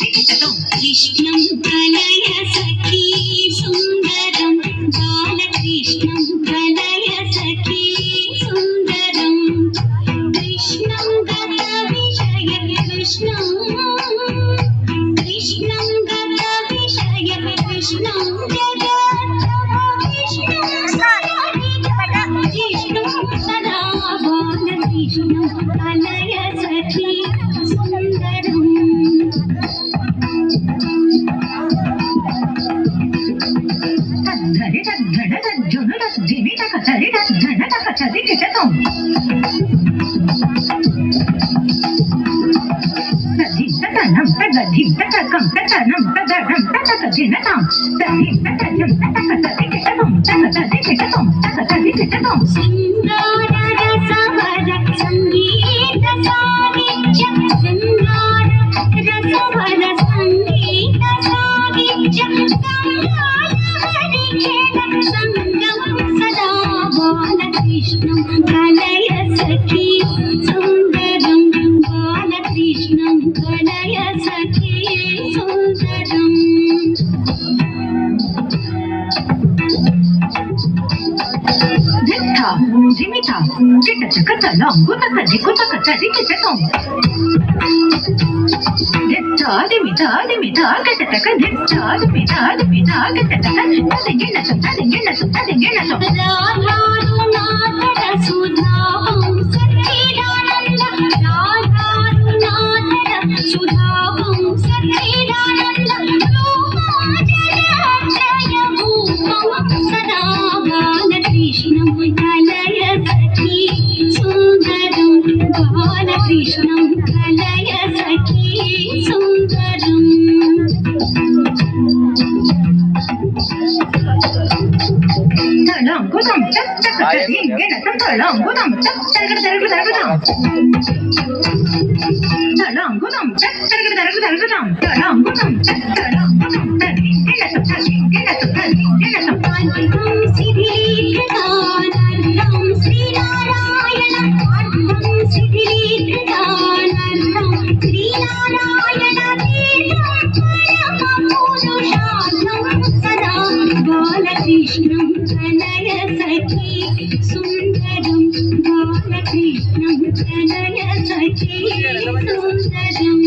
కృష్ణం కలయ సఖీ సుందరం బాలకృష్ణం కలయ సఖీ సుందరం కృష్ణం గత విషయ కృష్ణం కృష్ణం గత విషయ కృష్ణం జగద్గురు విష్ణు సదా బాలకృష్ణం కలయ సఖీ సుందరం సంగీత సాహిత్య సంగీత సాహిత్య సంగం సదా బాలకృష్ణం కలయ సఖీ సుందరం బాలకృష్ణం కలయ సఖీ సుందరం జిమితా చిట చక చలంగు తక జికు తక చది కిచకం దిమితా దిమితా కట తక దిమితా కట తక తదింగిన తదింగిన తదింగిన రాధారునాథ సుధావం సచ్చిదానంద రాధారునాథ సుధావం సచ్చిదానంద రూపం జయ భూపం సదా బాలకృష్ణం కలయ సఖీ సుందరం బాలకృష్ణం కలయ సఖీ సుందరం తలంగుదం చక్ చక తదింగిన తలంగుదం చక్ తరగడ తరగడ తరగడం తలంగుదం చక్ తరగడ తరగడ తరగడం తలంగుదం చక్ తలంగుదం తదింగిన తదింగిన తదింగిన అర్ధం శిథిలీకృతానర్ధం శ్రీనారాయణ అర్ధం శిథిలీకృతానర్ధం శ్రీనారాయణ పరమపురుషార్థం సదా బాలకృష్ణం కలయ సఖీ సుందరం బాలకృష్ణం కలయ సఖీ సుందరం